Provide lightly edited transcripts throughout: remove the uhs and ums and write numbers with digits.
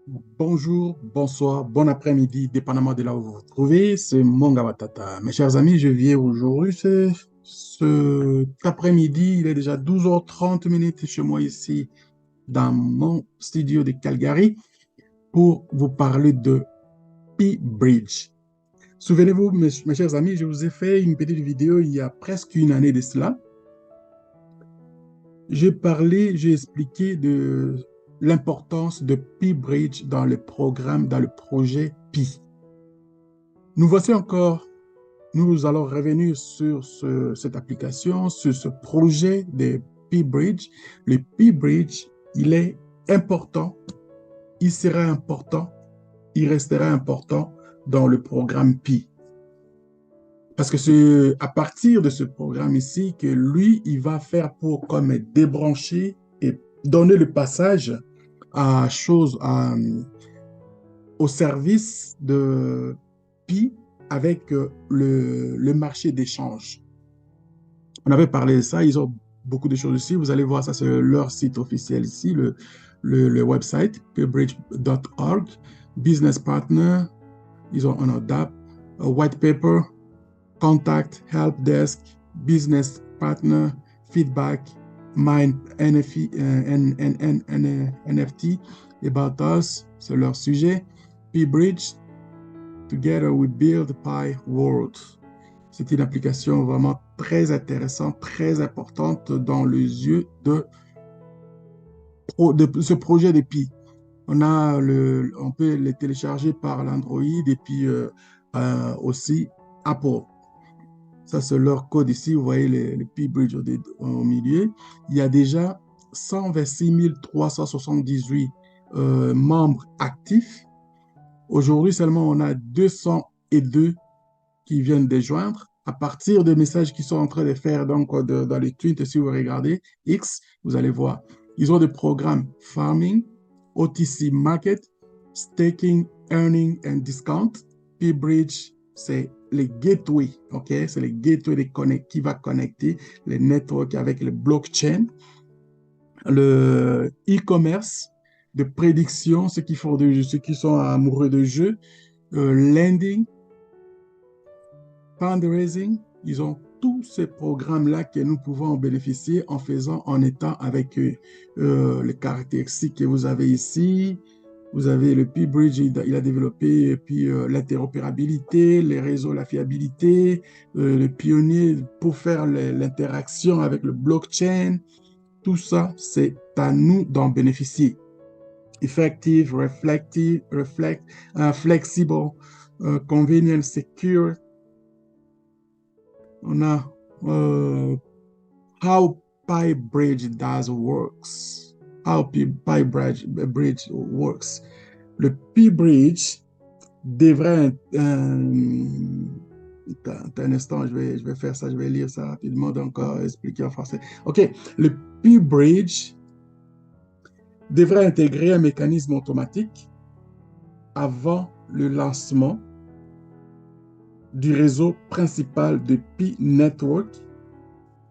Bonjour, bonsoir, bon après-midi, dépendamment de là où vous vous trouvez. C'est Monga Matata. Mes chers amis, je viens aujourd'hui. Cet après-midi, il est déjà 12h30 chez moi ici dans mon studio de Calgary pour vous parler de P-Bridge. Souvenez-vous, mes chers amis, je vous ai fait une petite vidéo il y a presque une année de cela. J'ai expliqué de l'importance de P-Bridge dans le programme, dans le projet Pi. Nous voici encore, nous allons revenir sur cette application, sur ce projet de P-Bridge. Le P-Bridge, il est important, il sera important, il restera important dans le programme Pi. Parce que c'est à partir de ce programme ici que lui, il va faire pour comme débrancher et donner le passage à chose, au service de Pi avec le marché d'échange. On avait parlé de ça, ils ont beaucoup de choses ici. Vous allez voir ça sur leur site officiel ici, le website, pbridge.org, business partner, ils ont un ODAP, un white paper, contact, help desk, business partner, feedback, mine, NFT, about us, c'est leur sujet. P-Bridge, Together we build Pi World. C'est une application vraiment très intéressante, très importante dans les yeux de ce projet de Pi. On peut les télécharger par l'Android et puis aussi Apple. Ça, c'est leur code ici. Vous voyez le P-Bridge au milieu. Il y a déjà 126 378 membres actifs. Aujourd'hui, seulement, on a 202 qui viennent de joindre. À partir des messages qu'ils sont en train de faire donc, dans les tweets, si vous regardez X, vous allez voir. Ils ont des programmes Farming, OTC Market, Staking, Earning and Discount. P-Bridge, c'est les gateways, OK? C'est les gateways qui va connecter les networks avec le blockchain. Le e-commerce de prédiction, ceux qui sont amoureux de jeux, lending, fundraising, ils ont tous ces programmes-là que nous pouvons bénéficier en étant avec les caractéristiques que vous avez ici. Vous avez le P-Bridge, il a développé et puis l'interopérabilité, les réseaux, la fiabilité, le pionnier pour faire l'interaction avec le blockchain. Tout ça, c'est à nous d'en bénéficier. Effective, flexible, convenient, secure. On a how PyBridge does works. How PyBridge works. Le PyBridge devrait... un instant, je vais faire ça, je vais lire ça rapidement, donc expliquer en français. OK, le PyBridge devrait intégrer un mécanisme automatique avant le lancement du réseau principal de Pi Network.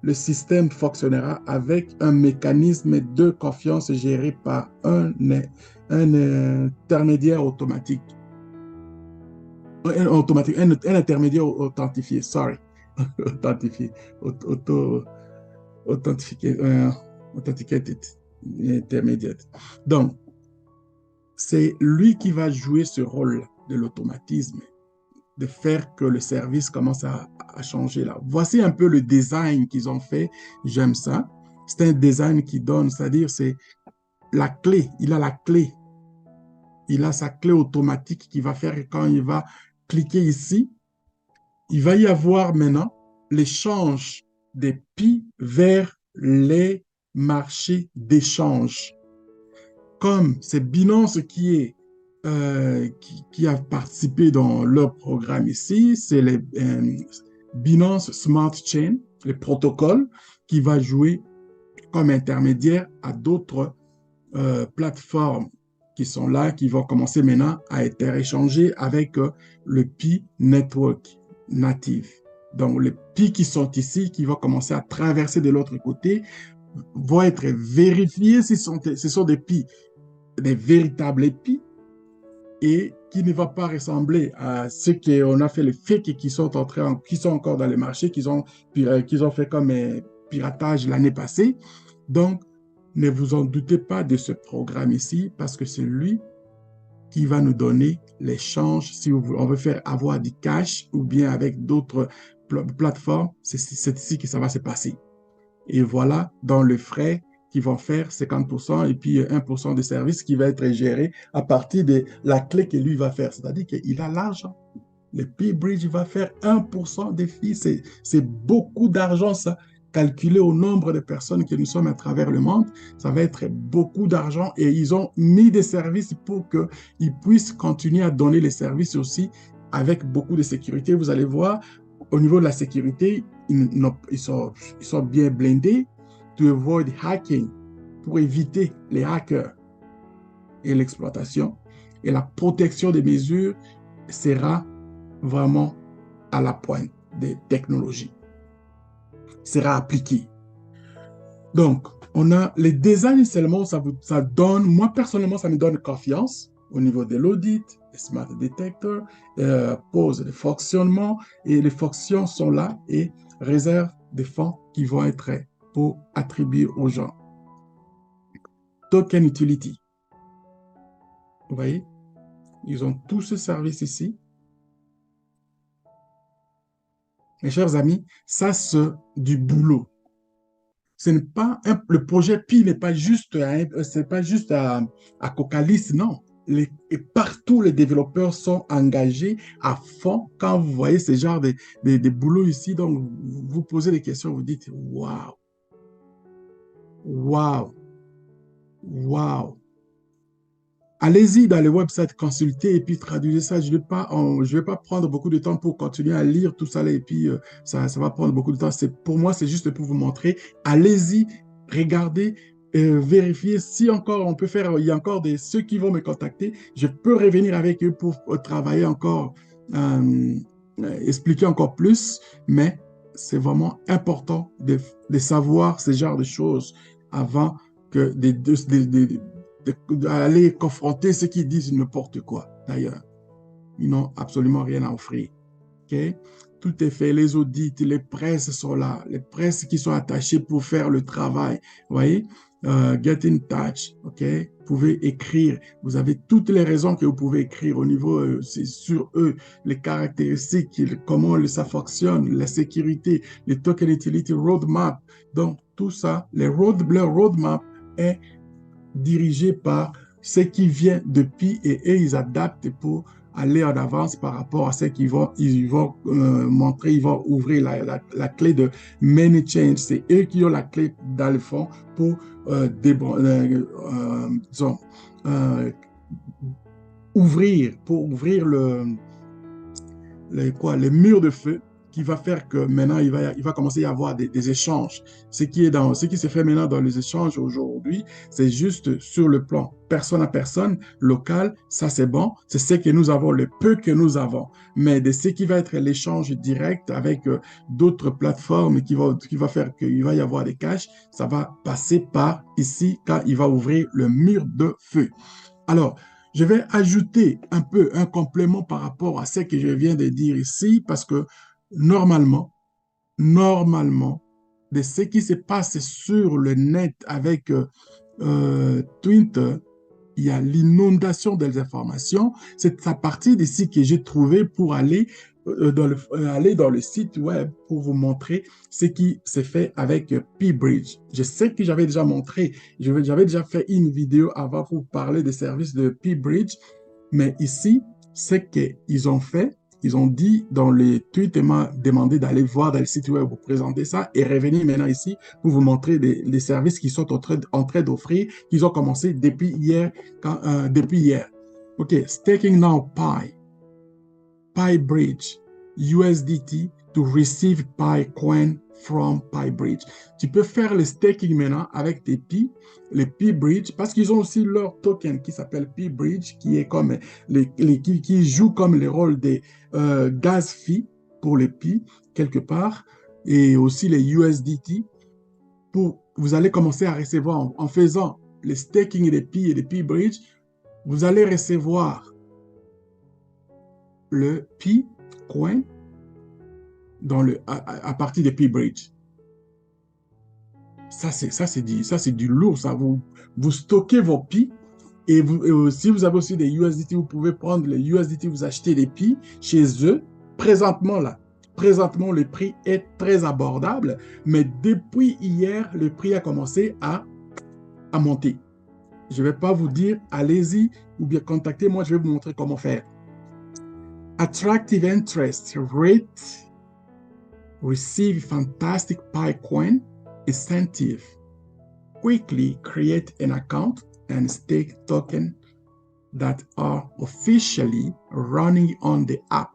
Le système fonctionnera avec un mécanisme de confiance géré par un intermédiaire automatique. Un intermédiaire authentifié, sorry. Authentifié. Authentifié. Authenticated. Intermédiaire. Donc, c'est lui qui va jouer ce rôle de l'automatisme, de faire que le service commence à changer là. Voici un peu le design qu'ils ont fait. J'aime ça. C'est un design qui donne, c'est-à-dire c'est la clé. Il a la clé. Il a sa clé automatique qui va faire que quand il va cliquer ici, il va y avoir maintenant l'échange des Pi vers les marchés d'échange. Comme c'est Binance qui a participé dans leur programme ici, c'est les Binance Smart Chain, les protocoles qui va jouer comme intermédiaire à d'autres plateformes qui sont là, qui vont commencer maintenant à être échangées avec le Pi Network native. Donc, les Pi qui sont ici, qui vont commencer à traverser de l'autre côté, vont être vérifiés si ce sont des Pi, des véritables Pi, et qui ne va pas ressembler à ceux qu'on a fait les fakes et qui sont encore dans le marché, qu'ils ont fait comme piratage l'année passée. Donc, ne vous en doutez pas de ce programme ici parce que c'est lui qui va nous donner l'échange si on veut faire avoir du cash ou bien avec d'autres plateformes. C'est ici que ça va se passer. Et voilà, dans le frais qui vont faire 50% et puis 1% de service qui va être géré à partir de la clé que lui va faire. C'est-à-dire qu'il a l'argent. Le P-Bridge va faire 1% des fees. C'est beaucoup d'argent, ça. Calculé au nombre de personnes que nous sommes à travers le monde, ça va être beaucoup d'argent et ils ont mis des services pour qu'ils puissent continuer à donner les services aussi avec beaucoup de sécurité. Vous allez voir, au niveau de la sécurité, ils sont bien blindés to avoid hacking, pour éviter les hackers et l'exploitation. Et la protection des mesures sera vraiment à la pointe des technologies, sera appliqué. Donc, on a les designs seulement, ça donne, moi personnellement, ça me donne confiance au niveau de l'audit, les smart detectors, pose les fonctionnements et les fonctions sont là et réserve des fonds qui vont être pour attribuer aux gens. Token utility. Vous voyez, ils ont tout ce service ici. Mes chers amis, ça c'est du boulot. Ce n'est pas le projet Pi n'est pas juste à Cocalis, non. Et partout, les développeurs sont engagés à fond quand vous voyez ce genre de boulot ici. Donc, vous posez des questions, vous dites, waouh, waouh, waouh. Allez-y dans le website, consultez et puis traduisez ça. Je ne vais pas prendre beaucoup de temps pour continuer à lire tout ça là, et puis ça va prendre beaucoup de temps. Pour moi, c'est juste pour vous montrer. Allez-y, regardez, vérifiez si encore on peut faire. Il y a encore ceux qui vont me contacter. Je peux revenir avec eux pour travailler encore, expliquer encore plus, mais c'est vraiment important de savoir ce genre de choses avant que d'aller confronter ceux qui disent n'importe quoi, d'ailleurs. Ils n'ont absolument rien à offrir. Okay? Tout est fait, les audits, les presses sont là, les presses qui sont attachées pour faire le travail. Vous voyez? Get in touch, ok? Vous pouvez écrire. Vous avez toutes les raisons que vous pouvez écrire au niveau, c'est sur eux, les caractéristiques, comment ça fonctionne, la sécurité, les token utility roadmap. Donc, tout ça, leur roadmap est dirigé par ce qui vient depuis et eux, ils adaptent pour aller en avance par rapport à ce ils vont montrer, ils vont ouvrir la clé de many change. C'est eux qui ont la clé dans le fond pour disons, ouvrir le mur de feu qui va faire que maintenant, il va commencer à y avoir des échanges. Ce qui se fait maintenant dans les échanges aujourd'hui, c'est juste sur le plan personne à personne, local, ça c'est bon, c'est ce que nous avons, le peu que nous avons. Mais de ce qui va être l'échange direct avec d'autres plateformes qui va faire qu'il va y avoir des caches, ça va passer par ici quand il va ouvrir le mur de feu. Alors, je vais ajouter un peu un complément par rapport à ce que je viens de dire ici, parce que normalement, de ce qui se passe sur le net avec Twitter, il y a l'inondation des informations. C'est à partir d'ici que j'ai trouvé pour aller aller dans le site web pour vous montrer ce qui s'est fait avec P-Bridge. Je sais que j'avais déjà montré, j'avais déjà fait une vidéo avant pour vous parler des services de P-Bridge, mais ici, ce qu'ils ont fait, ils ont dit dans les tweets, ils m'ont demandé d'aller voir dans le site web pour présenter ça et revenir maintenant ici pour vous montrer les services qu'ils sont en train d'offrir, qu'ils ont commencé depuis hier. OK, Staking Now PyBridge, USDT to receive PyCoin from PyBridge. Tu peux faire le staking maintenant avec tes Pi, les P-Bridge, parce qu'ils ont aussi leur token qui s'appelle P-Bridge, qui est comme qui joue comme le rôle des gas fees pour les Pi, quelque part, et aussi les USDT. Vous allez commencer à recevoir en faisant le staking des Pi et des P-Bridge, vous allez recevoir le Pi coin à partir de Pi Bridge. Ça, c'est du lourd. Ça. Vous stockez vos Pi. Et si vous avez aussi des USDT, vous pouvez prendre les USDT, vous achetez des Pi chez eux. Présentement, le prix est très abordable. Mais depuis hier, le prix a commencé à monter. Je ne vais pas vous dire, allez-y ou bien contactez-moi, je vais vous montrer comment faire. Attractive interest rate, receive fantastic PiCoin incentive. Quickly create an account and stake token that are officially running on the app.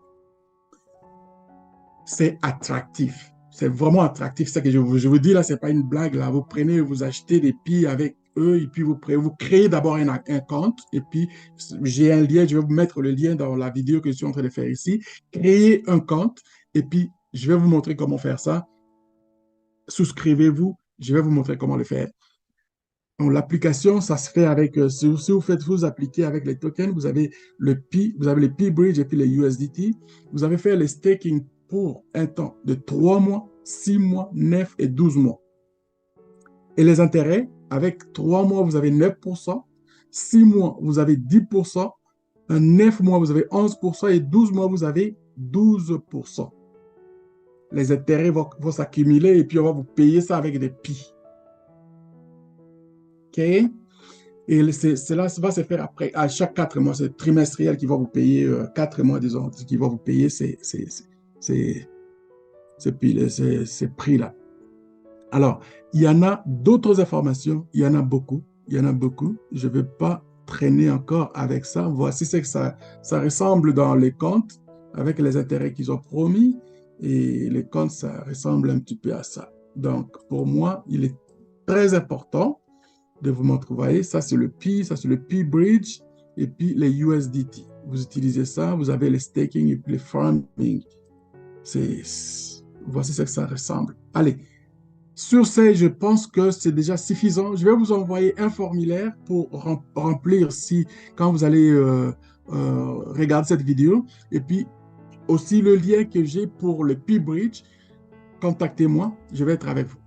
C'est attractif. C'est vraiment attractif. C'est que je vous dis là, ce n'est pas une blague. Là. Vous prenez, vous achetez des Pi avec eux et puis vous créez d'abord un compte. Et puis, j'ai un lien, je vais vous mettre le lien dans la vidéo que je suis en train de faire ici. Créez un compte et puis je vais vous montrer comment faire ça. Souscrivez-vous, je vais vous montrer comment le faire. L'application, ça se fait avec, si vous appliquez avec les tokens, vous avez le Pi, vous avez les Pi Bridge et puis les USDT. Vous avez fait le staking pour un temps de 3 mois, 6 mois, 9 et 12 mois. Et les intérêts, avec 3 mois, vous avez 9%, 6 mois, vous avez 10%, 9 mois, vous avez 11% et 12 mois, vous avez 12%. Les intérêts vont s'accumuler et puis on va vous payer ça avec des Pi. OK? Et cela va se faire après, à chaque 4 mois. C'est trimestriel qui va vous payer, 4 mois, disons, qui va vous payer ces prix-là. Alors, il y en a d'autres informations, il y en a beaucoup, je ne vais pas traîner encore avec ça. Voici ce que ça ressemble dans les comptes, avec les intérêts qu'ils ont promis, et les comptes, ça ressemble un petit peu à ça. Donc, pour moi, il est très important de vous montrer, vous voyez, ça c'est le Pi, ça c'est le Pi Bridge, et puis les USDT. Vous utilisez ça, vous avez les staking et puis les farming. Voici ce que ça ressemble. Allez, sur ce, je pense que c'est déjà suffisant. Je vais vous envoyer un formulaire pour remplir quand vous allez regarder cette vidéo. Et puis, aussi le lien que j'ai pour le Pi Bridge. Contactez-moi, je vais être avec vous.